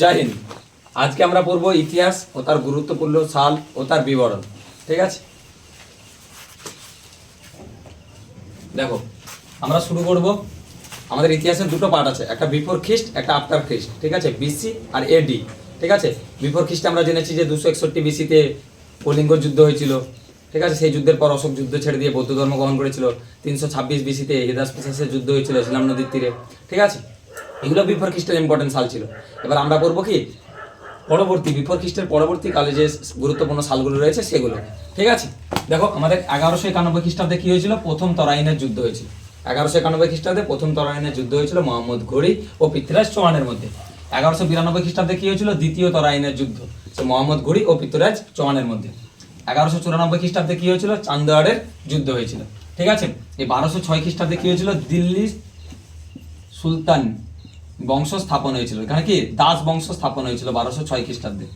জয় হিন্দ। আজকে আমরা পড়ব ইতিহাস ও তার গুরুত্বপূর্ণ সাল ও তার বিবরণ। ঠিক আছে, দেখো আমরা শুরু করব। আমাদের ইতিহাসের দুটো পার্ট আছে, একটা বিফোর খ্রিস্ট, একটা আফটার খ্রিস্ট। ঠিক আছে, বিসি আর এডি। ঠিক আছে, বিফোর খ্রিস্টে আমরা জেনেছি যে 261 বিসিতে কলিঙ্গ যুদ্ধ হয়েছিল। ঠিক আছে, সেই যুদ্ধের পর অশোক যুদ্ধ ছেড়ে দিয়ে বৌদ্ধ ধর্ম গ্রহণ করেছিল। 326 বিসিতে হিদাসপিসাসের যুদ্ধ হয়েছিল ঝিলাম নদীর তীরে। ঠিক আছে, এগুলো বিফোর খ্রিস্টের ইম্পর্টেন্ট সাল ছিল। এবার আমরা পড়বো কি পরবর্তী বিফোর খ্রিস্টের পরবর্তীকালে যে গুরুত্বপূর্ণ সালগুলো রয়েছে সেগুলো। ঠিক আছে, দেখো আমাদের 1191 খ্রিস্টাব্দে কি হয়েছিল? প্রথম তরাইনের যুদ্ধ হয়েছিল। 1191 খ্রিস্টাব্দে প্রথম তরাইনের যুদ্ধ হয়েছিল মোহাম্মদ ঘুরি ও পৃথ্বীরাজ চৌহানের মধ্যে। 1192 খ্রিস্টাব্দে কি হয়েছিল? দ্বিতীয় তরাইনের যুদ্ধ, মোহাম্মদ ঘুরি ও পৃথ্বীরাজ চৌহানের মধ্যে। 1194 খ্রিস্টাব্দে কি হয়েছিল? চান্দোয়ারের যুদ্ধ হয়েছিল। ঠিক আছে, এই 1206 খ্রিস্টাব্দে কি হয়েছিল? দিল্লি সুলতান বংশ স্থাপন হয়েছিল। এখানে কি দাস বংশ স্থাপন হয়েছিল 1206 খ্রিস্টাব্দে।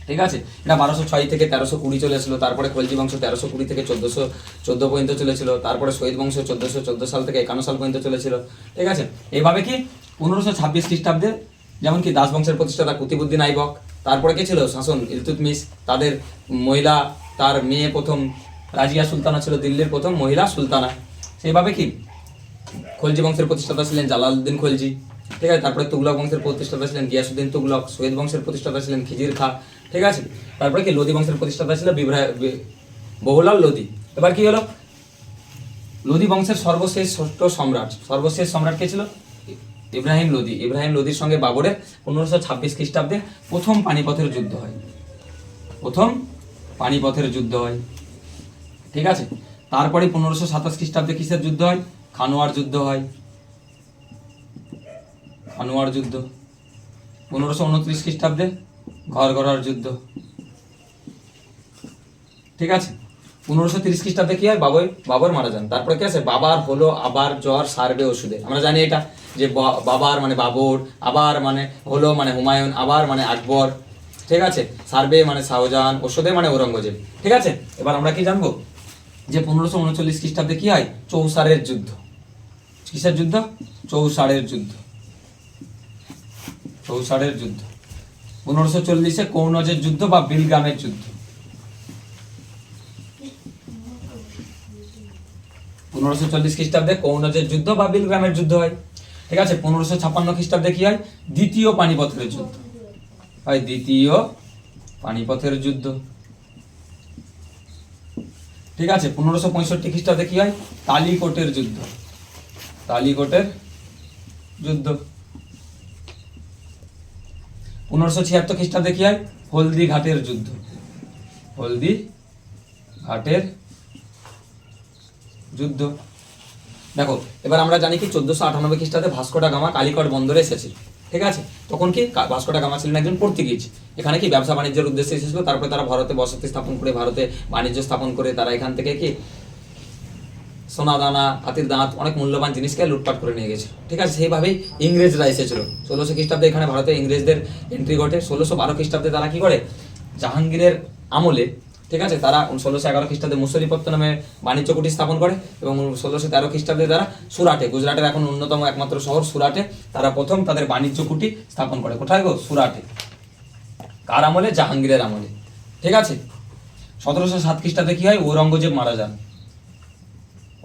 ঠিক আছে, এটা 1206 থেকে 1320 চলেছিল। তারপরে খলজি বংশ 1320 থেকে 1414 পর্যন্ত চলেছিল। তারপরে শহীদ বংশ 1414 সাল থেকে 51 সাল পর্যন্ত চলেছিল। ঠিক আছে, এইভাবে কি 1526 খ্রিস্টাব্দে যেমন কি দাস বংশের প্রতিষ্ঠাতা কুতুবউদ্দিন আইবক। তারপরে কে ছিল শাসন? ইলতুৎমিশ। তাদের মহিলা, তার মেয়ে প্রথম রাজিয়া সুলতানা ছিল দিল্লির প্রথম মহিলা সুলতানা। সেইভাবে কি খলজি বংশের প্রতিষ্ঠাতা ছিলেন জালালউদ্দিন খলজি। ঠিক আছে, তারপরে তুগলক বংশের প্রতিষ্ঠাতা ছিলেন গিয়াসউদ্দিন তুগলক। শহীদ বংশের প্রতিষ্ঠাতা ছিলেন খিজির খাঁ। ঠিক আছে, তারপরে কি লোদি বংশের প্রতিষ্ঠাতা ছিল বহুলাল লোদি। এবার কি হলো? লোদি বংশের সর্বশেষ ষষ্ঠ সম্রাট, সর্বশেষ সম্রাট কে ছিল? ইব্রাহিম লোদি। ইব্রাহিম লোদির সঙ্গে বাবরের 1526 খ্রিস্টাব্দে প্রথম পানিপথের যুদ্ধ হয়। প্রথম পানিপথের যুদ্ধ হয়। ঠিক আছে, তারপরে 1527 খ্রিস্টাব্দে কিসের যুদ্ধ হয়? খানোয়ার যুদ্ধ হয়। খানোয়ার যুদ্ধ। 1529 খ্রিস্টাব্দে ঘরগড়ার যুদ্ধ। ঠিক আছে, 1530 খ্রিস্টাব্দে কি হয়? বাবর মারা যান। তারপরে কি আছে? বাবার হলো আবার জ্বর সারবে ওষুধে। আমরা জানি এটা যে বাবার মানে বাবর, আবার মানে হলো মানে হুমায়ুন, আবার মানে আকবর। ঠিক আছে, সারবে মানে শাহজাহান, ওষুধে মানে ঔরঙ্গজেব। ঠিক আছে, এবার আমরা কি জানবো যে 1539 খ্রিস্টাব্দে কি হয়? চৌসারের যুদ্ধ। কিসের যুদ্ধ? চৌসারের যুদ্ধ। চৌসারের যুদ্ধ। 1540-এ কৌনজের যুদ্ধ বা বিলগ্রামের যুদ্ধ। 1540 খ্রিস্টাব্দে কৌনজের যুদ্ধ বা বিলগ্রামের যুদ্ধ হয়। ঠিক আছে, 1556 খ্রিস্টাব্দে কি হয়? দ্বিতীয় পানিপথের যুদ্ধ হয়। দ্বিতীয় পানিপথের যুদ্ধ। ঠিক আছে, 1565 খ্রিস্টাব্দে কি হয়? তালিকোটের যুদ্ধ। তালিকোটের যুদ্ধ। 1576 খ্রিস্টাব্দে কি হয়? হলদি ঘাটের যুদ্ধ। হলদি ঘাটের যুদ্ধ। দেখো এবার আমরা জানি কি 1498 খ্রিস্টাব্দে ভাস্কো ডা গামা কালিকট বন্দরে এসেছিল। ঠিক আছে, তখন কি ভাস্কো ডা গামা ছিলেন একজন পর্তুগিজ। এখানে কি ব্যবসা বাণিজ্যের উদ্দেশ্যে এসেছিল। তারপরে তারা ভারতে বসতি স্থাপন করে, ভারতে বাণিজ্য স্থাপন করে তারা এখান থেকে কি সোনা দানা, হাতির দাঁত, অনেক মূল্যবান জিনিসকে লুটপাট করে নিয়ে গেছিল। ঠিক আছে, সেইভাবেই ইংরেজরা এসেছিল 1600 খ্রিস্টাব্দে এখানে ভারতে ইংরেজদের এন্ট্রি ঘটে। 1612 খ্রিস্টাব্দে তারা কি করে? জাহাঙ্গীরের আমলে, ঠিক আছে, তারা 1611 খ্রিস্টাব্দে মুসলিপত্র নামে বাণিজ্য কুটির স্থাপন করে এবং 1613 খ্রিস্টাব্দে তারা সুরাটে, গুজরাটের এখন অন্যতম একমাত্র শহর সুরাটে তারা প্রথম তাদের বাণিজ্য কুটির স্থাপন করে। কোথায় গো? সুরাটে। কার আমলে? জাহাঙ্গীরের আমলে। ঠিক আছে, 1707 খ্রিস্টাব্দে কি হয়? ঔরঙ্গজেব মারা যান।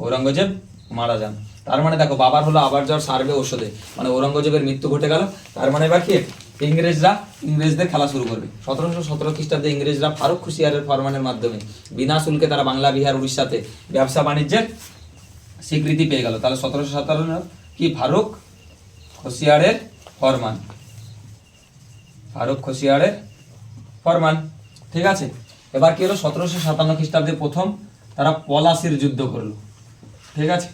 ঔরঙ্গজেব মারা যান। তার মানে দেখো বাবার হলো আবার জ্বর সারবে ওষুধে, মানে ঔরঙ্গজেবের মৃত্যু ঘটে গেল। তার মানে এবার কি ইংরেজদের খেলা শুরু করবে। 1717 খ্রিস্টাব্দে ইংরেজরা ফারুক খুশিয়ারের ফরমানের মাধ্যমে বিনা শুল্কে তারা বাংলা, বিহার, উড়িষ্যাতে ব্যবসা বাণিজ্যের স্বীকৃতি পেয়ে গেল। তাহলে 1757 কি? ফারুক খুশিয়ারের ফরমান। ফারুক খুশিয়ারের ফরমান। ঠিক আছে, এবার কি হলো? 1757 খ্রিস্টাব্দে প্রথম তারা পলাশির যুদ্ধ করলো। ঠিক আছে,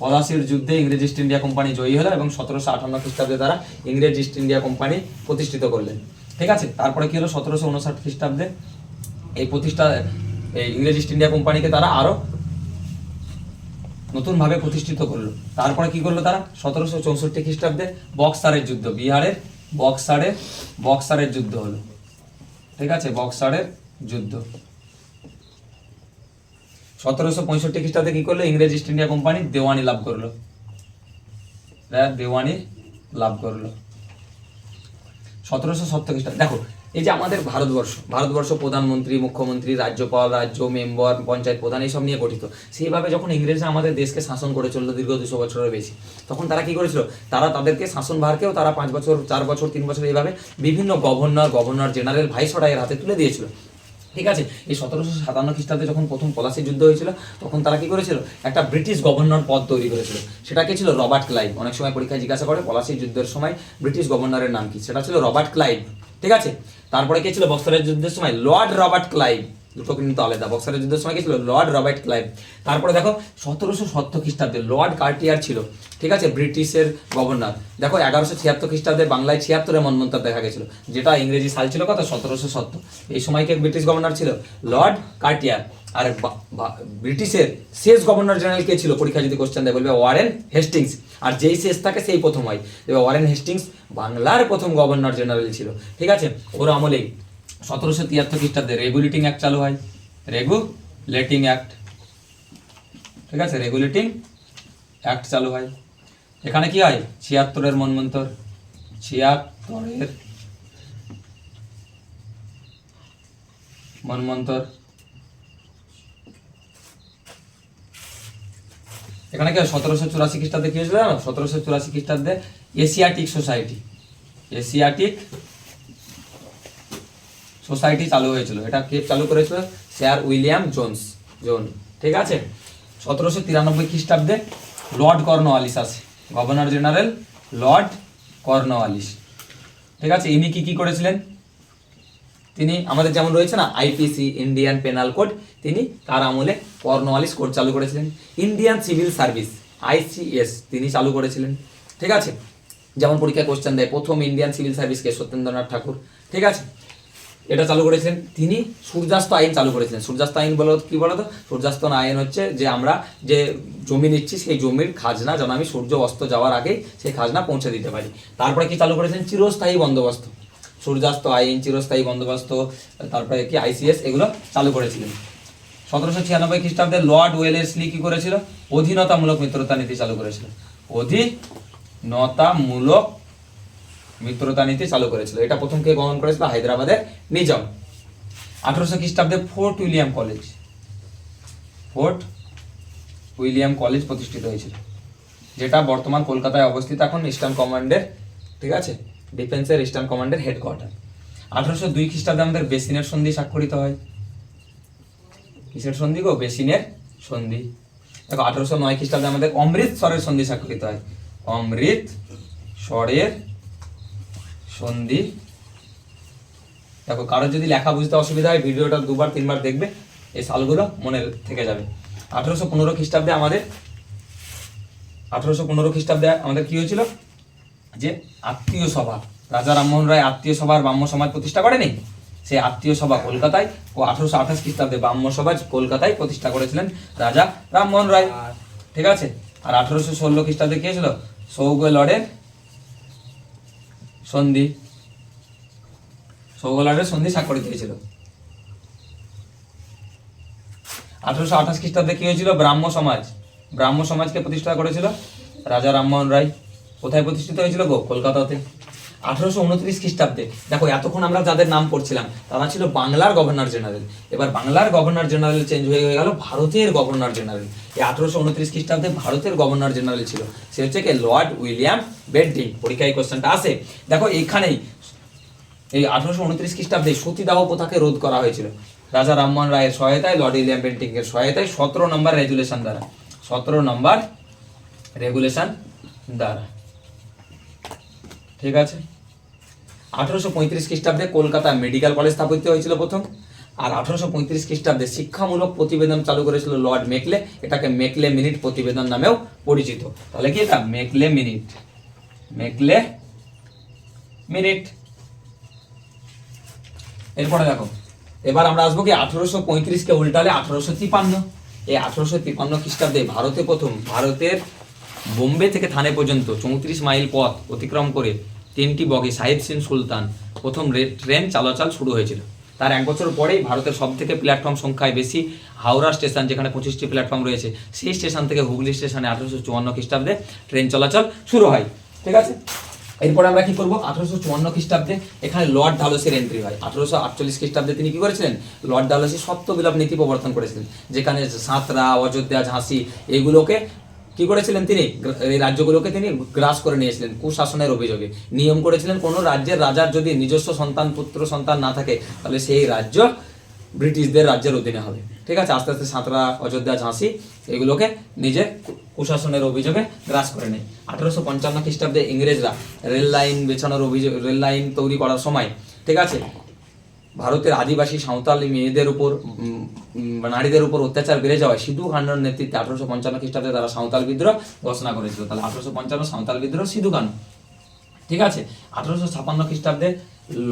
পলাশির যুদ্ধে ইংরেজ ইস্ট ইন্ডিয়া কোম্পানি জয়ী হলো এবং 1758 খ্রিস্টাব্দে তারা ইংরেজ ইস্ট ইন্ডিয়া কোম্পানি প্রতিষ্ঠিত করলেন। ঠিক আছে, তারপরে কি হলো? 1759 খ্রিস্টাব্দে এই ইংরেজ ইস্ট ইন্ডিয়া কোম্পানিকে তারা আরো নতুনভাবে প্রতিষ্ঠিত করলো। তারপরে কি করলো তারা? 1764 খ্রিস্টাব্দে বক্সারের যুদ্ধ, বিহারের বক্সারের যুদ্ধ হলো। ঠিক আছে, বক্সারের যুদ্ধ। 1765 খ্রিস্টাব্দে কি করলো? ইংরেজ ইস্ট ইন্ডিয়া কোম্পানি দেওয়ানি লাভ করলো। দেওয়ানি লাভ করলো 1770 খ্রিস্টাব্দে। দেখো এই যে আমাদের ভারতবর্ষ প্রধানমন্ত্রী, মুখ্যমন্ত্রী, রাজ্যপাল, রাজ্য মেম্বার, পঞ্চায়েত প্রধান এইসব নিয়ে গঠিত। সেইভাবে যখন ইংরেজরা আমাদের দেশকে শাসন করে চললো দীর্ঘ 200 বছরের বেশি, তখন তারা কি করেছিল, তারা তাদেরকে শাসনভারকেও তারা 5 বছর, 4 বছর, 3 বছর এইভাবে বিভিন্ন গভর্নর জেনারেল, ভাইসরয়ের হাতে তুলে দিয়েছিল। ঠিক আছে, এই 1757 খ্রিস্টাব্দে যখন প্রথম পলাশির যুদ্ধ হয়েছিল, তখন তারা কি করেছিল, একটা ব্রিটিশ গভর্নর পদ তৈরি করেছিল। সেটা কে ছিল, রবার্ট ক্লাইভ। অনেক সময় পরীক্ষায় জিজ্ঞাসা করে পলাশির যুদ্ধের সময় ব্রিটিশ গভর্নরের নাম কি, সেটা ছিল রবার্ট ক্লাইভ। ঠিক আছে, তারপরে কে ছিল বক্সারের যুদ্ধের সময়, লর্ড রবার্ট ক্লাইভ। দুটো কিন্তু আলাদা। বক্সারের যুদ্ধের সময় কে ছিল, লর্ড রবার্ট ক্লাইভ। তারপরে দেখো 1770 খ্রিস্টাব্দে লর্ড কার্টিয়ার ছিল, ঠিক আছে, ব্রিটিশের গভর্নর। দেখো 1176 খ্রিস্টাব্দে বাংলায় 76 মন্বন্তর দেখা গেছিল, যেটা ইংরেজি সাল ছিল কত, 1770। এই সময় কে ব্রিটিশ গভর্নর ছিল, লর্ড কার্টিয়ার। আর ব্রিটিশের শেষ গভর্নর জেনারেল কে ছিল, পরীক্ষা যদি কোশ্চেন দেয় বলবে ওয়ারেন হেস্টিংস। আর যেই শেষ থাকে সেই প্রথম হয়। এবার ওয়ারেন হেস্টিংস বাংলার প্রথম গভর্নর জেনারেল ছিল। ঠিক আছে, ওর আমলেই 1773 খ্রিস্টাব্দে রেগুলেটিং অ্যাক্ট চালু হয়। রেগুলেটিং অ্যাক্ট, ঠিক আছে, রেগুলেটিং অ্যাক্ট চালু হয়। এখানে কি হয়, 76 মন্বন্তর, 76 মন্বন্তর। এখানে কি হয়, 1784 খ্রিস্টাব্দে কি হয়েছিল জানো, 1784 খ্রিস্টাব্দে এশিয়াটিক সোসাইটি চালু হয়েছিল। এটা কে চালু করেছিল, স্যার উইলিয়াম জোন। ঠিক আছে, 1793 খ্রিস্টাব্দে লর্ড কর্নওয়ালিস আসে, গভর্নর জেনারেল লর্ড কর্নওয়ালিস। ঠিক আছে, ইনি কি করেছিলেন, তিনি আমাদের যেমন রয়েছে না আইপিসি, ইন্ডিয়ান পেনাল কোড, তিনি তার আমলে কর্নওয়ালিস কোড চালু করেছিলেন। ইন্ডিয়ান সিভিল সার্ভিস, আইসিএস, তিনি চালু করেছিলেন। ঠিক আছে, যেমন পরীক্ষায় কোশ্চেন দেয় প্রথম ইন্ডিয়ান সিভিল সার্ভিসকে, সত্যেন্দ্রনাথ ঠাকুর। ঠিক আছে, এটা চালু করেছিলেন তিনি। সূর্যাস্ত আইন চালু করেছিলেন। সূর্যাস্ত আইন বলো কি বলতো, সূর্যাস্ত আইন হচ্ছে যে আমরা যে জমি নিচ্ছি সেই জমির খাজনা যেন আমি সূর্য অস্ত যাওয়ার আগেই সেই খাজনা পৌঁছে দিতে পারি। তারপরে কি চালু করেছেন, চিরস্থায়ী বন্দোবস্ত। সূর্যাস্ত আইন, চিরস্থায়ী বন্দোবস্ত, তারপরে কি আইসিএস, এগুলো চালু করেছিলেন। 1796 খ্রিস্টাব্দে লর্ড ওয়েলেসলি কি করেছিল, অধীনতামূলক মিত্রতা নীতি চালু করেছিল। অধীনতামূলক মিত্রতা নীতি চালু করেছিল। এটা প্রথম কে গ্রহণ করেছিল, হায়দ্রাবাদের নিজাম। 1800 খ্রিস্টাব্দে ফোর্ট উইলিয়াম কলেজ প্রতিষ্ঠিত হয়েছিল, যেটা বর্তমান কলকাতায় অবস্থিত এখন ইস্টার্ন কমান্ডের, ঠিক আছে, ডিফেন্সের ইস্টার্ন কমান্ডের হেডকোয়ার্টার। 1802 খ্রিস্টাব্দে আমাদের বেসিনের সন্ধি স্বাক্ষরিত হয়। কিসের সন্ধি গো, বেসিনের সন্ধি। দেখো 1809 খ্রিস্টাব্দে আমাদের অমৃতসরের সন্ধি স্বাক্ষরিত হয়। অমৃতসরের সন্ধি। দেখো কারোর যদি লেখা বুঝতে অসুবিধা হয় ভিডিওটা 2বার 3বার দেখবে, এই সালগুলো মনে থেকে যাবে। 1815 খ্রিস্টাব্দে আমাদের কি হয়েছিল, যে আত্মীয় সভা, রাজা রামমোহন রায় আত্মীয় সভার ব্রাহ্ম সমাজ প্রতিষ্ঠা করেনি, সেই আত্মীয় সভা কলকাতায়, ও 1828 খ্রিস্টাব্দে ব্রাহ্ম সমাজ কলকাতায় প্রতিষ্ঠা করেছিলেন রাজা রামমোহন রায়। ঠিক আছে, আর 1816 খ্রিস্টাব্দে কি হয়েছিল, সৌগলডের সন্ধি, স্বাক্ষরিত হয়েছিল। 1828 খ্রিস্টাব্দে কি হয়েছিল, ব্রাহ্ম সমাজকে প্রতিষ্ঠা করেছিল রাজা রামমোহন রায়। কোথায় প্রতিষ্ঠিত হয়েছিল গো, কলকাতাতে। 1829 খ্রিস্টাব্দে, দেখো এতক্ষণ আমরা যাদের নাম পড়ছিলাম তারা ছিল বাংলার গভর্নর জেনারেল। এবার বাংলার গভর্নর জেনারেল চেঞ্জ হয়ে গেল ভারতের গভর্নর জেনারেল। এই 1829 খ্রিস্টাব্দে ভারতের গভর্নর জেনারেল ছিল, সে হচ্ছে কে, লর্ড উইলিয়াম বেন্টিং। পরীক্ষায় কোশ্চেনটা আসে। দেখো এইখানেই এই 1829 খ্রিস্টাব্দে সতীদাহ প্রথাকে রোধ করা হয়েছিল রাজা রামমোহন রায়ের সহায়তায়, লর্ড উইলিয়াম বেন্টিং এর সহায়তায় 17 নম্বর রেগুলেশন দ্বারা। ঠিক আছে, 1835 খ্রিস্টাব্দে কলকাতা মেডিকেল কলেজ স্থাপিত হয়েছিল প্রথম। আর 1835 খ্রিস্টাব্দে শিক্ষামূলক প্রতিবেদন চালু করেছিল লর্ড মেকলে। এটাকে মেকলে মিনিট প্রতিবেদন নামেও পরিচিত। তাহলে কি এটা, মেকলে মিনিট। এরপরে দেখো, এবার আমরা আসবো কি 1835 কে উল্টালে 1853। এই 1853 খ্রিস্টাব্দে ভারতের বোম্বে থেকে থানে পর্যন্ত 34 মাইল পথ অতিক্রম করে 3টি বগি সাহিব সিং সুলতান প্রথম ট্রেন চলাচল শুরু হয়েছিল। তার 1 বছর পরেই ভারতের সব থেকে প্ল্যাটফর্ম সংখ্যায় বেশি হাওড়া স্টেশন, যেখানে 25টি প্ল্যাটফর্ম রয়েছে, সেই স্টেশন থেকে হুগলি স্টেশনে 1854 খ্রিস্টাব্দে ট্রেন চলাচল শুরু হয়। ঠিক আছে, এরপরে আমরা কি করবো, 1854 খ্রিস্টাব্দে এখানে লর্ড ডালহৌসির এন্ট্রি হয়। 1848 খ্রিস্টাব্দে তিনি কি করেছিলেন, লর্ড ডালহৌসি সত্য বিলোপ নীতি প্রবর্তন করেছিলেন, যেখানে সাঁতরা, অযোধ্যা, ঝাঁসি এইগুলোকে কি করেছিলেন, তিনি এই রাজ্যগুলোকে তিনি গ্রাস করে নিয়েছিলেন কুশাসনের অভিযোগে। নিয়ম করেছিলেন কোনো রাজ্যের রাজার যদি নিজস্ব সন্তান, পুত্র সন্তান না থাকে, তাহলে সেই রাজ্য ব্রিটিশদের রাজ্যের অধীনে হবে। ঠিক আছে, আস্তে আস্তে সাঁতরা, অযোধ্যা, ঝাঁসি এগুলোকে নিজের কুশাসনের অভিযোগে গ্রাস করে নেয়। 1855 খ্রিস্টাব্দে ইংরেজরা রেল লাইন বেছানোর অভিযোগ, রেল লাইন তৈরি করার সময়, ঠিক আছে, ভারতের আদিবাসী সাঁওতালি মেয়েদের উপর, নারীদের উপর অত্যাচার বেড়ে যাওয়ায় সিধু কানুর নেতৃত্বে 1855 খ্রিস্টাব্দে তারা সাঁওতাল বিদ্রোহ ঘোষণা করেছিল। তাহলে 1855 সাঁওতাল বিদ্রোহ, সিধু কানু। ঠিক আছে, 1856 খ্রিস্টাব্দে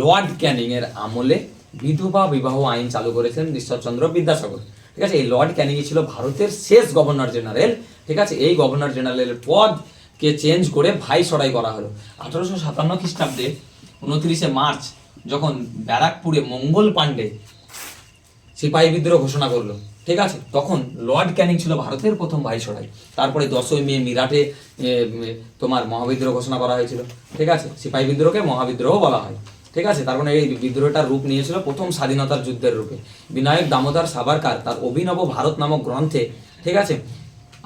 লর্ড ক্যানিং এর আমলে বিধবা বিবাহ আইন চালু করেছিলেন ঈশ্বরচন্দ্র বিদ্যাসাগর। ঠিক আছে, এই লর্ড ক্যানিং ছিল ভারতের শেষ গভর্নর জেনারেল। ঠিক আছে, এই গভর্নর জেনারেলের পদকে চেঞ্জ করে ভাইসরয় করা হলো। 1857 খ্রিস্টাব্দে 29 মার্চ যখন ব্যারাকপুরে মঙ্গল পাণ্ডে সিপাহী বিদ্রোহ ঘোষণা করলো, ঠিক আছে, তখন লর্ড ক্যানিং ছিল ভারতের প্রথম ভাইসরয়। তারপরে 10ই মে মিরাটে তোমার মহাবিদ্রোহ ঘোষণা করা হয়েছিল। ঠিক আছে, সিপাহী বিদ্রোহকে মহাবিদ্রোহ বলা হয়। ঠিক আছে, তার মানে এই বিদ্রোহটার রূপ নিয়েছিল প্রথম স্বাধীনতার যুদ্ধের রূপে। বিনায়ক দামোদর সাভারকার তার অভিনব ভারত নামক গ্রন্থে, ঠিক আছে,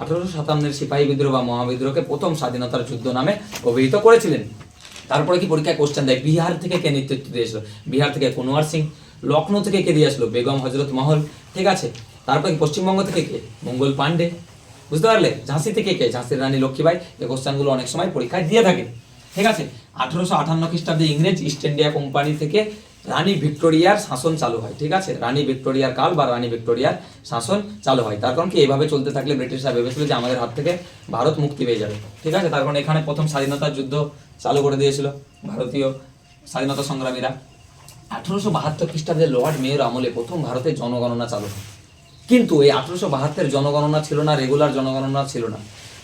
1857 সিপাহী বিদ্রোহ বা মহাবিদ্রোহকে প্রথম স্বাধীনতার যুদ্ধ নামে অভিহিত করেছিলেন। তারপরে কি পরীক্ষায় কোশ্চেন দেয়, বিহার থেকে কে নেতৃত্ব দিয়েছিল? বিহার থেকে কুনওয়ার সিং। লখনৌ থেকে কে দিয়ে আসলো? বেগম হজরত মহল। ঠিক আছে, তারপরে পশ্চিমবঙ্গ থেকে কে? মঙ্গল পাণ্ডে। বুঝতে পারলে? ঝাঁসি থেকে কে? ঝাঁসির রানী লক্ষ্মীবাই। এই কোশ্চেনগুলো অনেক সময় পরীক্ষায় দিয়ে থাকে। ঠিক আছে, 1858 খ্রিস্টাব্দে ইংরেজ ইস্ট ইন্ডিয়া কোম্পানি থেকে রানী ভিক্টোরিয়ার শাসন চালু হয়। ঠিক আছে, রানী ভিক্টোরিয়ার কাল বা রানী ভিক্টোরিয়ার শাসন চালু হয়। তার কারণ কি, এইভাবে চলতে থাকলে ব্রিটিশরা ভেবেছিল যে আমাদের হাত থেকে ভারত মুক্তি পেয়ে যাবে। ঠিক আছে, তার কারণ এখানে প্রথম স্বাধীনতার যুদ্ধ চালু করে দিয়েছিল ভারতীয় স্বাধীনতা সংগ্রামীরা। 1872 খ্রিস্টাব্দে লর্ড মেয়র আমলে প্রথম ভারতের জনগণনা চালু হয়। কিন্তু এই 1872 জনগণনা ছিল না, রেগুলার জনগণনা ছিল না।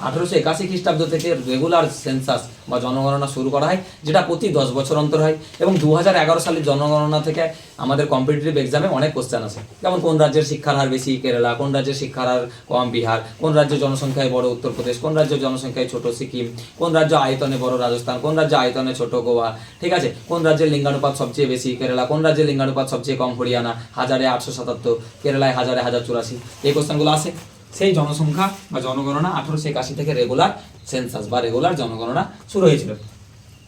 1881 খ্রিস্টাব্দ থেকে রেগুলার সেন্সাস বা জনগণনা শুরু করা হয়, যেটা প্রতি 10 বছর অন্তর হয়। এবং 2011 সালের জনগণনা থেকে আমাদের কম্পিটিটিভ এক্সামে অনেক কোশ্চেন আছে, যেমন কোন রাজ্যের শিক্ষার হার বেশি? কেরালা। কোন রাজ্যের শিক্ষার হার কম? বিহার। কোন রাজ্যের জনসংখ্যায় বড়? উত্তরপ্রদেশ। কোন রাজ্যের জনসংখ্যায় ছোট? সিকিম। কোন রাজ্য আয়তনে বড়? রাজস্থান। কোন রাজ্য আয়তনে ছোট? গোয়া। ঠিক আছে, কোন রাজ্যের লিঙ্গানুপাত সবচেয়ে বেশি? কেরালা। কোন রাজ্যের লিঙ্গানুপাত সবচেয়ে কম? হরিয়ানা। 1000-এ 877, কেরালায় 1000-এ 1084। এই কোশ্চেনগুলো আসে। সেই জনসংখ্যা বা জনগণনা 1881 থেকে রেগুলার সেন্সাস বা রেগুলার জনগণনা শুরু হয়েছিল।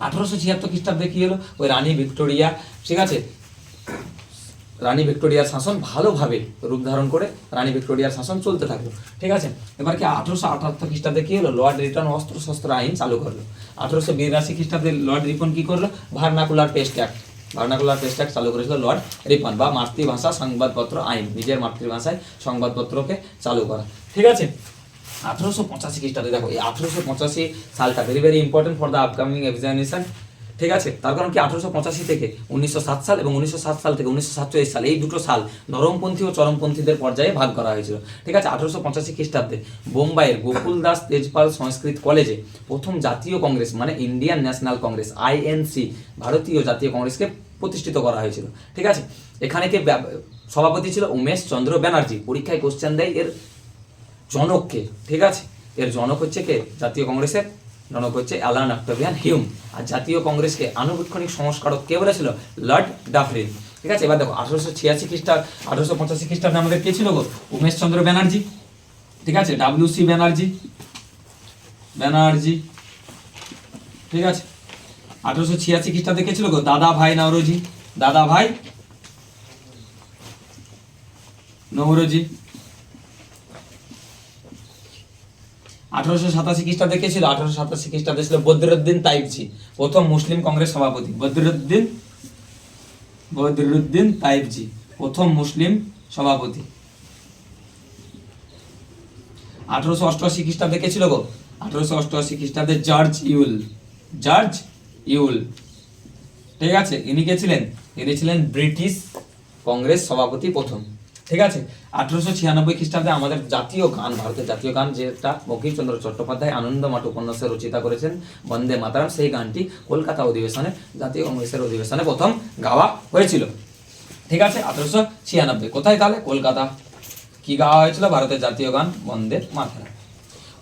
1876 খ্রিস্টাব্দে কি হলো, ওই রানী ভিক্টোরিয়া, ঠিক আছে, রানী ভিক্টোরিয়ার শাসন ভালোভাবে রূপ ধারণ করে রানী ভিক্টোরিয়ার শাসন চলতে থাকলো। ঠিক আছে, এবার কি 1878 খ্রিস্টাব্দে কি হলো, লর্ড রিপন অস্ত্রশস্ত্র আইন চালু করলো। 1882 খ্রিস্টাব্দে লর্ড রিপন কি করলো, ভার্নাকুলার পেস্ট অ্যাক্ট, ভার্নাকুলার পেস্ট অ্যাক্ট চালু করেছিল লর্ড রিপন, বা মাতৃভাষা সংবাদপত্র আইন, নিজের মাতৃভাষায় সংবাদপত্রকে চালু করা। ঠিক আছে, 1885 খ্রিস্টাব্দে দেখো, এই 1885 সালটা very very important for the upcoming examination. ঠিক আছে, তার কারণ কি 1885 থেকে 1907 সাল এবং 1907 সাল থেকে 1947 সাল, এই দুটো সাল নরমপন্থী ও চরমপন্থীদের পর্যায়ে ভাগ করা হয়েছিল। ঠিক আছে, 1885 খ্রিস্টাব্দে বোম্বাইয়ের গোকুল দাস তেজপাল সংস্কৃত কলেজে প্রথম জাতীয় কংগ্রেস মানে ইন্ডিয়ান ন্যাশনাল কংগ্রেস আইএনসি, ভারতীয় জাতীয় কংগ্রেসকে প্রতিষ্ঠিত করা হয়েছিল। ঠিক আছে, এখানে কে সভাপতি ছিল? উমেশ চন্দ্র ব্যানার্জি। পরীক্ষায় কোশ্চেন দেয় এর জনককে। ঠিক আছে, এর জনক হচ্ছে কে? জাতীয় কংগ্রেসের জনক হচ্ছে অ্যালান অক্টাভিয়ান হিউম। আর জাতীয় কংগ্রেসকে আনুবীক্ষণিক সংস্কারক কে বলেছিল? Lord Dufferin. ঠিক আছে, এবার দেখো 1886 খ্রিস্টাব্দ 1885 খ্রিস্টাব্দে আমাদের কে ছিল গো? উমেশ চন্দ্র ব্যানার্জি। ঠিক আছে, WC ব্যানার্জি। ঠিক আছে, 1886 খ্রিস্টাব্দে কে ছিল গো? দাদা ভাই নওরোজি। দাদা ভাই নওরোজি। 1887 খ্রিস্টাব্দে কে ছিল? 1887 খ্রিস্টাব্দে ছিল বদরুদ্দিন তাইবজি, প্রথম মুসলিম কংগ্রেস সভাপতি। বদরুদ্দিন তাইবজি, প্রথম মুসলিম সভাপতি। 1888 খ্রিস্টাব্দে কে ছিল গো? 1888 খ্রিস্টাব্দে জর্জ ইউল। ঠিক আছে, ইনি কে ছিলেন? ইনি ছিলেন ব্রিটিশ কংগ্রেস সভাপতি প্রথম। ঠিক আছে, 1896 খ্রিস্টাব্দে আমাদের জাতীয় গান, ভারতের জাতীয় গান, যেটা বঙ্কিমচন্দ্র চট্টোপাধ্যায় আনন্দমাঠ উপন্যাসে রচিতা করেছেন, বন্দে মাতরম, সেই গানটি কলকাতা অধিবেশনে, জাতীয় কংগ্রেসের অধিবেশনে প্রথম গাওয়া হয়েছিল। ঠিক আছে, 1896। কোথায় তাহলে? কলকাতা। কি গাওয়া হয়েছিল? ভারতের জাতীয় গান বন্দে মাতরম।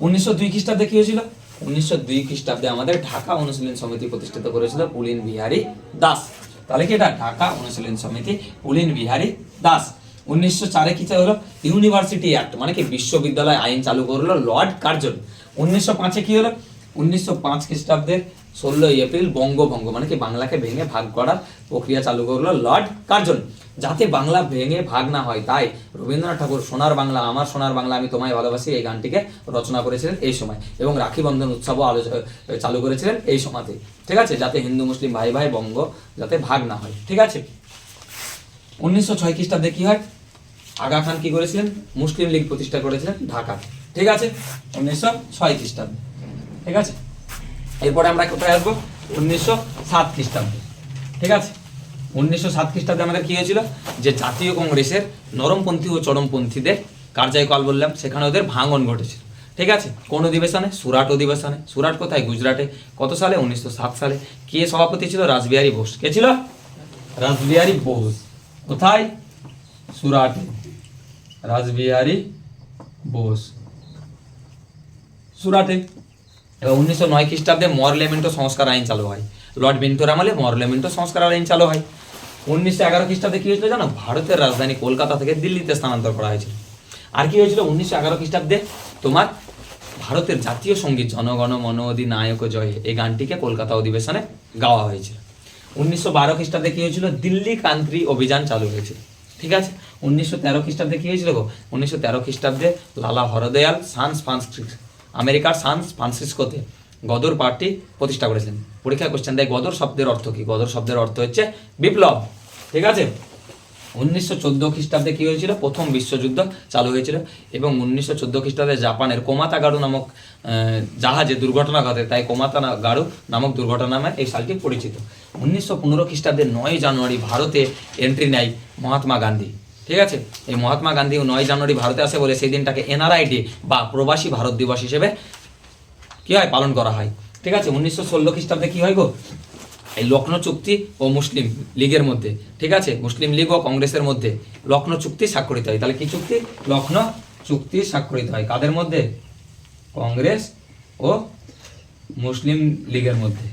1902 খ্রিস্টাব্দে কি হয়েছিল? 1902 খ্রিস্টাব্দে আমাদের ঢাকা অনুশীলন সমিতি প্রতিষ্ঠিত করেছিল পুলিন বিহারী দাস। তাহলে কি এটা? ঢাকা অনুশীলন সমিতি, পুলিন বিহারী দাস। 1904 কি হলো? ইউনিভার্সিটি অ্যাক্ট, মানে কি বিশ্ববিদ্যালয় আইন চালু করলো লর্ড কার্জন। 1905 কি হলো? 1905 খ্রিস্টাব্দের 16 এপ্রিল বঙ্গভঙ্গ, মানে কি বাংলাকে ভেঙে ভাগ করার প্রক্রিয়া চালু করলো লর্ড কার্জন। যাতে বাংলা ভেঙে ভাগ না হয়, তাই রবীন্দ্রনাথ ঠাকুর সোনার বাংলা আমার সোনার বাংলা আমি তোমায় ভালোবাসি এই গানটিকে রচনা করেছিলেন এই সময়, এবং রাখি বন্ধন উৎসবও চালু করেছিলেন এই সময়তে। ঠিক আছে, যাতে হিন্দু মুসলিম ভাই ভাই বঙ্গ যাতে ভাগ না হয়। ঠিক আছে। 1906 খ্রিস্টাব্দে কি হয়? আগা খান কি করেছিলেন? মুসলিম লীগ প্রতিষ্ঠা করেছিলেন ঢাকা। ঠিক আছে, 1906 খ্রিস্টাব্দে। ঠিক আছে, এরপরে আমরা কোথায় আসবো? 1907 খ্রিস্টাব্দে। ঠিক আছে, 1907 খ্রিস্টাব্দে আমাদের কি হয়েছিল? যে জাতীয় কংগ্রেসের নরমপন্থী ও চরমপন্থীদের কার্যকলাপ বললাম, সেখানে ওদের ভাঙন ঘটেছিল। ঠিক আছে, কোন অধিবেশনে? সুরাট অধিবেশনে। সুরাট কোথায়? গুজরাটে। কত সালে? 1907 সালে। কে সভাপতি ছিল? রাসবিহারী বোস। কে ছিল? রাসবিহারী বোস। কোথায়? সুরাটে। রাসবিহারী বোস, সুরাটে। এবার 1909 খ্রিস্টাব্দে মরলেমেন্টো সংস্কার আইন চালু হয়। লর্ড বেন্টোর আমলে মরলেমেন্টো সংস্কার আইন চালু হয়। 1911 খ্রিস্টাব্দে কি হয়েছিল জানো? ভারতের রাজধানী কলকাতা থেকে দিল্লিতে স্থানান্তর করা হয়েছিল। আর কি হয়েছিল 1911 খ্রিস্টাব্দে? তোমার ভারতের জাতীয় সঙ্গীত জনগণ মন অধিনায়ক জয়, এই গানটিকে কলকাতা অধিবেশনে গাওয়া হয়েছিল। 1912 খ্রিস্টাব্দে কি হয়েছিল? দিল্লি ক্রান্তি অভিযান চালু হয়েছিল। ঠিক আছে, 1913 খ্রিস্টাব্দে কি হয়েছিল গো? 1913 খ্রিস্টাব্দে লালা হরদয়াল আমেরিকার সান ফ্রান্সিসকোতে গদর পার্টি প্রতিষ্ঠা করেছিলেন। পরীক্ষায় কোশ্চেন দেয় গদর শব্দের অর্থ কি? গদর শব্দের অর্থ হচ্ছে বিপ্লব। ঠিক আছে, 1914 খ্রিস্টাব্দে কি হয়েছিল? প্রথম বিশ্বযুদ্ধ চালু হয়েছিল, এবং 1914 খ্রিস্টাব্দে জাপানের কোমাতাগারু নামক জাহাজে দুর্ঘটনা ঘটে, তাই কোমাতাগারু নামক দুর্ঘটনা নামে এই সালটি পরিচিত। 1915 খ্রিস্টাব্দে 9 জানুয়ারি ভারতে এন্ট্রি নেয় মহাত্মা গান্ধী। ঠিক আছে, এই মহাত্মা গান্ধী 9 জানুয়ারি ভারতে আসে বলে সেই দিনটাকে এনআরআই ডে বা প্রবাসী ভারত দিবস হিসেবে কি হয়? পালন করা হয়। ঠিক আছে, 1916 খ্রিস্টাব্দে কি হয় গো? এই লখনৌ চুক্তি ও মুসলিম লীগের মধ্যে, ঠিক আছে, মুসলিম লীগ ও কংগ্রেসের মধ্যে লখনৌ চুক্তি স্বাক্ষরিত হয়। তাহলে কি চুক্তি? লখনৌ চুক্তি স্বাক্ষরিত হয় কাদের মধ্যে? কংগ্রেস ও মুসলিম লীগের মধ্যে।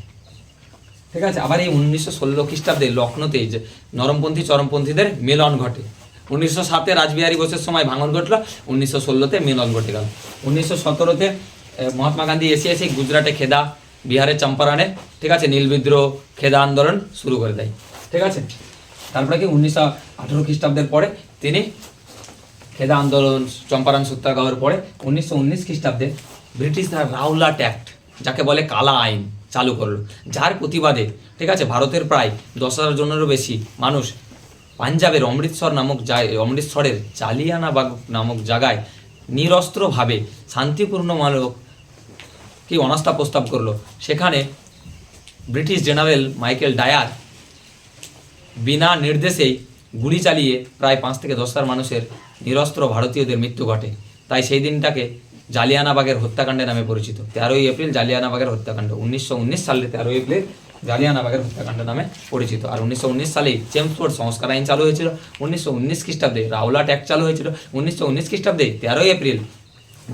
ঠিক আছে, আবার এই 1916 খ্রিস্টাব্দে লখনৌতে যে নরমপন্থী চরমপন্থীদের মিলন ঘটে। 1907-এ রাসবিহারী বোসের সময় ভাঙন ঘটলো, 1916-তে মিলন ঘটে গেল। 1917-তে মহাত্মা গান্ধী এসে গুজরাটে খেদা, বিহারে চম্পারণে, ঠিক আছে, নীল বিদ্রোহ, খেদা আন্দোলন শুরু করে দেয়। ঠিক আছে, তারপরে কি 1918 খ্রিস্টাব্দের পরে তিনি খেদা আন্দোলন, চম্পারণ সত্যাগ্রহের পরে 1919 খ্রিস্টাব্দে ব্রিটিশরা রাওলাট অ্যাক্ট, যাকে বলে কালা আইন, চালু করলো, যার প্রতিবাদে, ঠিক আছে, ভারতের প্রায় 10,000 জনেরও বেশি মানুষ পাঞ্জাবের অমৃতসরের জালিয়ানাবাগ নামক জায়গায় নিরস্ত্রভাবে শান্তিপূর্ণমূলক কি অনাস্থা প্রস্তাব করলো। সেখানে ব্রিটিশ জেনারেল মাইকেল ডায়ার বিনা নির্দেশেই গুলি চালিয়ে প্রায় 5 থেকে 10,000 মানুষের নিরস্ত্র ভারতীয়দের মৃত্যু ঘটে। তাই সেই দিনটাকে জালিয়ানাবাগের হত্যাকাণ্ডের নামে পরিচিত। 13ই এপ্রিল জালিয়ানাবাগের হত্যাকাণ্ড, 1919 সালে 13ই এপ্রিল জালিয়ানাবাগের হত্যাকাণ্ড নামে পরিচিত। আর 1919 সালেই চেমসফোর্ড সংস্কার আইন চালু হয়েছিল। 1919 খ্রিস্টাব্দে রাওলাট অ্যাক্ট চালু হয়েছিল। 1919 খ্রিস্টাব্দে 13ই এপ্রিল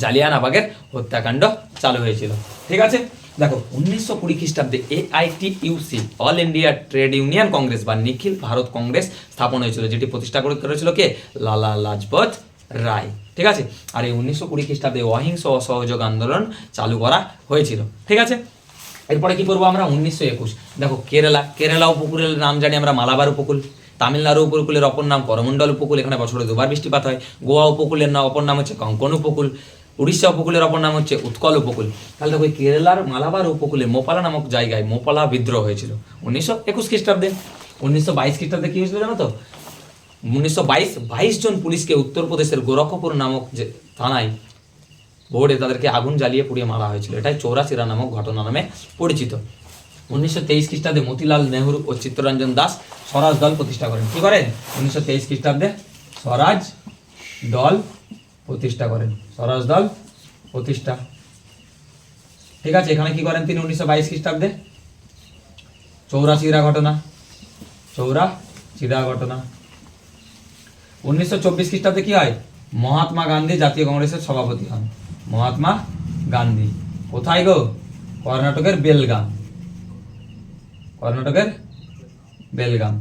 জালিয়ানাবাগের হত্যাকাণ্ড চালু হয়েছিল। ঠিক আছে, দেখো 1920 খ্রিস্টাব্দে AITUC all India trade union Congress বা নিখিল ভারত কংগ্রেস স্থাপন হয়েছিল, যেটি প্রতিষ্ঠা করেছিল কে? লালা লাজপত রায়। ঠিক আছে, আর এই 1920 খ্রিস্টাব্দে অহিংস অসহযোগ আন্দোলন চালু করা হয়েছিল। ঠিক আছে, এরপরে কি করবো আমরা? 1921। দেখো কেরালা উপকূলের নাম জানি আমরা মালাবার উপকূল, তামিলনাড়ু উপকূলের অপর নাম করমণ্ডল উপকূল, এখানে বছরে 2বার বৃষ্টিপাত হয়। গোয়া উপকূলের অপর নাম হচ্ছে কঙ্কন উপকূল। উড়িষ্যা উপকূলের অপর নাম হচ্ছে উৎকল উপকূল। তাহলে দেখো কেরালার মালাবার উপকূলে মোপালা নামক জায়গায় মোপালা বিদ্রোহ হয়েছিল 1921 খ্রিস্টাব্দে। 1922 খ্রিস্টাব্দে কি হয়েছিল জানো তো? 22 জন পুলিশকে উত্তরপ্রদেশের গোরখপুর নামক যে থানায় বোর্ডে তাদেরকে আগুন জ্বালিয়ে পুড়িয়ে মারা হয়েছিল। এটাই চৌরাশিরা নামক ঘটনা নামে পরিচিত। 1923 খ্রিস্টাব্দে মতিলাল নেহরু ও চিত্তরঞ্জন দাস স্বরাজ দল প্রতিষ্ঠা করেন। কি করেন? 1923 খ্রিস্টাব্দে স্বরাজ দল প্রতিষ্ঠা করেন। স্বরাজ দল প্রতিষ্ঠা। ঠিক আছে, এখানে কি করেন তিনি? 1922 খ্রিস্টাব্দে চৌরাশিরা ঘটনা। 1924 খ্রিস্টাব্দে কি হয়? মহাত্মা গান্ধী জাতীয় কংগ্রেসের সভাপতি হন। মহাত্মা গান্ধী কোথায় গো? কর্ণাটকের বেলগাম। কর্ণাটকের বেলগাম।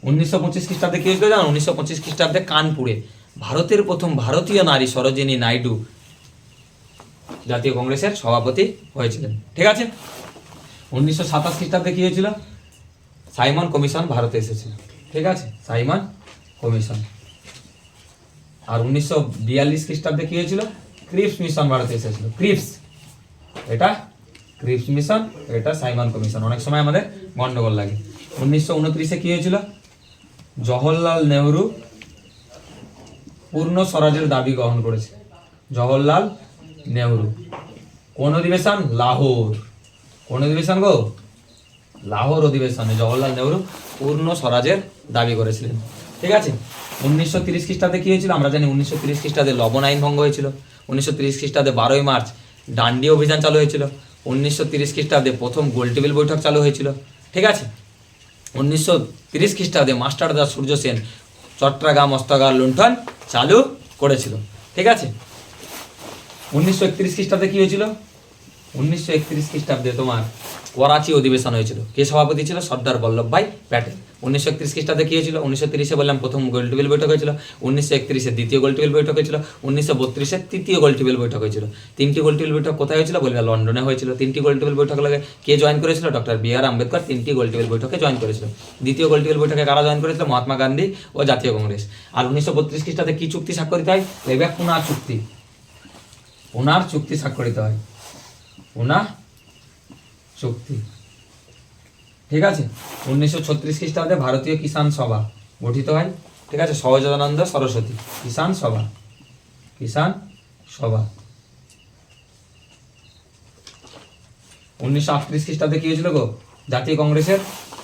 1925 খ্রিস্টাব্দে কি হয়েছিল জানো? 1925 খ্রিস্টাব্দে কানপুরে ভারতের প্রথম ভারতীয় নারী সরোজিনী নাইডু জাতীয় কংগ্রেসের সভাপতি হয়েছিলেন। ঠিক আছে। 1927 খ্রিস্টাব্দে কি হয়েছিল? সাইমন কমিশন ভারতে এসেছিল। ঠিক আছে, সাইমন কমিশন। আর 1942 খ্রিস্টাব্দে কি হয়েছিল? ক্রিপস মিশন ভারতে এসেছিল। ক্রিপস, এটা ক্রিপস মিশন, এটা সাইমন কমিশন। অনেক সময় আমাদের গন্ডগোল লাগে। 1929-এ কি হয়েছিল? জওহরলাল নেহরু পূর্ণ স্বরাজের দাবি গ্রহণ করেছে। জওহরলাল নেহরু। কোন অধিবেশন? লাহোর। কোন অধিবেশন গো? লাহোর অধিবেশনে জওহরলাল নেহরু পূর্ণ স্বরাজের দাবি করেছিলেন। ঠিক আছে। 1930 খ্রিস্টাব্দে কি হয়েছিল? আমরা জানি 1930 খ্রিস্টাব্দে লবণ আইন ভঙ্গ হয়েছিল। 1930 খ্রিস্টাব্দে 12ই মার্চ ডান্ডি অভিযান চালু হয়েছিল। 1930 খ্রিস্টাব্দে প্রথম গোল টেবিল বৈঠক চালু হয়েছিল। ঠিক আছে। 1930 খ্রিস্টাব্দে মাস্টারদা সূর্য সেন চট্টগ্রাম অস্ত্রাগার লুণ্ঠন চালু করেছিল। ঠিক আছে। 1931 খ্রিস্টাব্দে কি হয়েছিল? 1931 খ্রিস্টাব্দে তোমার করাচি অধিবেশন হয়েছিল। কে সভাপতি ছিল? সর্দার বল্লভভাই প্যাটেল। 1931 খ্রিস্টাব্দে কি হয়েছিল? 1930-এ বললাম প্রথম গোল টেবিল বৈঠক হয়েছিল। 1931-এ দ্বিতীয় গোল টেবিল বৈঠক হয়েছিল। 1932-এ তৃতীয় গোল টেবিল বৈঠক হয়েছিল। তিনটি গোল টেবিল বৈঠক কোথায় হয়েছিল? বলবে লন্ডনে হয়েছিল। তিনটি গোল টেবিল বৈঠক লাগে কে জয়েন করেছিল? ডক্টর বি.আর. আম্বেদকর তিনটি গোল টেবিল বৈঠকে জয়েন করেছিল। দ্বিতীয় গোল টেবিল বৈঠকে কারা জয়েন করেছিল? মহাত্মা গান্ধী ও জাতীয় কংগ্রেস। আর 1932 খ্রিস্টাব্দে কি চুক্তি স্বাক্ষরিত হয়? দেখবে পুনা চুক্তি। পুনার চুক্তি স্বাক্ষরিত হয়। পুনা চুক্তি। ঠিক আছে। 1936 খ্রিস্টাব্দে ভারতীয় কিষাণ সভা গঠিত হয়। ঠিক আছে। সহজানন্দ সরস্বতী কিষাণ সভা। কিষাণ সভা। 1938 খ্রিস্টাব্দে কি হয়েছিল গো? জাতীয় কংগ্রেসের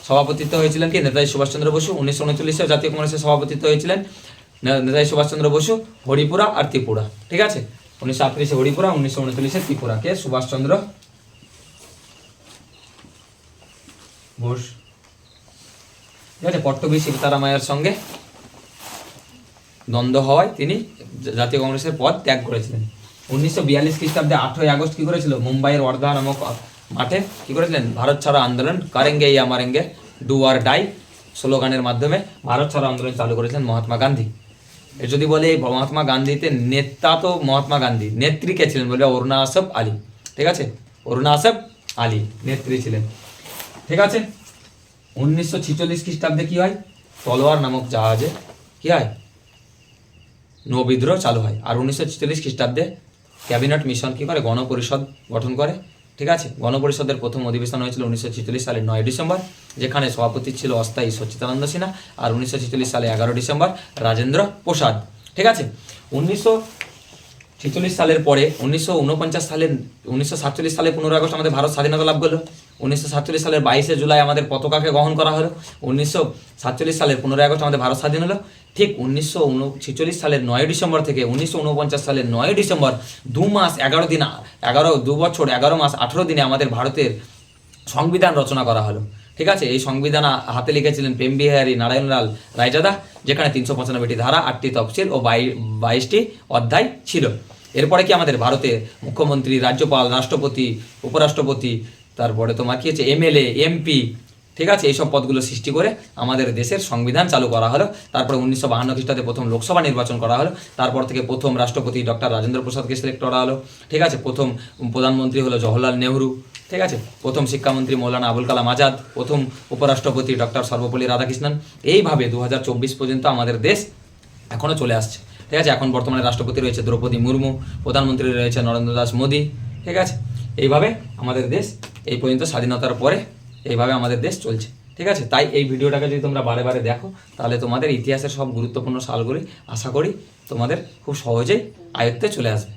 সভাপতিত্ব হয়েছিলেন কি? নেতাজি সুভাষচন্দ্র বসু। 1939-এ জাতীয় কংগ্রেসের সভাপতিত্ব হয়েছিলেন নেতাজি সুভাষচন্দ্র বসু, হরিপুরা আর ত্রিপুরা। ঠিক আছে। 1938-এ হরিপুরা, 1939-এ ত্রিপুরা। কে? সুভাষচন্দ্র বোস। ঠিক আছে। পট্টবী সীতারামাইয়ার সঙ্গে দ্বন্দ্ব হওয়ায় তিনি জাতীয় কংগ্রেসের পদ ত্যাগ করেছিলেন। 1942 খ্রিস্টাব্দে 8ই আগস্ট কি করেছিল? মুম্বাইয়ের ওয়ার্ধা নামক মাঠে কি করেছিলেন? ভারত ছাড়ো আন্দোলন, কারেঙ্গে ইয়া মারেঙ্গে, ডু আর ডাই স্লোগানের মাধ্যমে ভারত ছাড়ো আন্দোলন চালু করেছিলেন মহাত্মা গান্ধী। এর যদি বলে এই মহাত্মা গান্ধীতে নেতা তো মহাত্মা গান্ধী, নেত্রী কে ছিলেন? বলবে অরুণা আসফ আলী। ঠিক আছে। অরুণা আসফ আলী নেত্রী ছিলেন। ঠিক আছে। 1946 খ্রিস্টাব্দে কি হয়? তলোয়ার নামক জাহাজে কি হয়? নৌবিদ্রোহ চালু হয়। আর 1946 খ্রিস্টাব্দে ক্যাবিনেট মিশন কি করে? গণপরিষদ গঠন করে। ঠিক আছে। গণপরিষদের প্রথম অধিবেশন হয়েছিল 1946 সালের 9 ডিসেম্বর, যেখানে সভাপতি ছিল অস্থায়ী সচ্চিদানন্দ সিনহা। আর 1946 সালে 11 ডিসেম্বর রাজেন্দ্র প্রসাদ। ঠিক আছে। 1946 সালের পরে 1947 সালে 15 আগস্ট আমাদের ভারত স্বাধীনতা লাভ করলো। 1947 সালের 22শে জুলাই আমাদের পতাকাকে গ্রহণ করা হলো। 1947 সালের 15 আগস্ট আমাদের ভারত স্বাধীন হলো। ঠিক 1946 সালের 9 ডিসেম্বর থেকে 1949 সালের 9 ডিসেম্বর 2 মাস 11 দিন 2 বছর 11 মাস 18 দিনে আমাদের ভারতের সংবিধান রচনা করা হলো। ঠিক আছে। এই সংবিধান হাতে লিখেছিলেন প্রেম বিহারী নারায়ণলাল রায়জাদা, যেখানে 395টি ধারা, 8টি তফসিল ও 22টি অধ্যায় ছিল। এরপরে কি আমাদের ভারতে মুখ্যমন্ত্রী, রাজ্যপাল, রাষ্ট্রপতি, উপরাষ্ট্রপতি, তারপরে তোমার কি হচ্ছে এমএলএ, এমপি, ঠিক আছে, এইসব পদগুলো সৃষ্টি করে আমাদের দেশের সংবিধান চালু করা হলো। তারপরে 1952 খ্রিস্টাব্দে প্রথম লোকসভা নির্বাচন করা হলো। তারপর থেকে প্রথম রাষ্ট্রপতি ডক্টর রাজেন্দ্র প্রসাদকে সিলেক্ট করা হলো। ঠিক আছে। প্রথম প্রধানমন্ত্রী হলো জওহরলাল নেহরু। ঠিক আছে। প্রথম শিক্ষামন্ত্রী মৌলানা আবুল কালাম আজাদ। প্রথম উপরাষ্ট্রপতি ডক্টর সর্বপল্লী রাধাকৃষ্ণন। এইভাবে 2024 পর্যন্ত আমাদের দেশ এখনও চলে আসছে। ঠিক আছে। এখন বর্তমানে রাষ্ট্রপতি রয়েছে দ্রৌপদী মুর্মু, প্রধানমন্ত্রী রয়েছে নরেন্দ্র দাস মোদী। ঠিক আছে। এইভাবে আমাদের দেশ এই পর্যন্ত স্বাধীনতার পরে এইভাবে আমাদের দেশ চলছে। ঠিক আছে। তাই এই ভিডিওটাকে যদি তোমরা বারে বারে দেখো, তাহলে তোমাদের ইতিহাসের সব গুরুত্বপূর্ণ সালগুলি আশা করি তোমাদের খুব সহজেই আয়ত্তে চলে আসবে।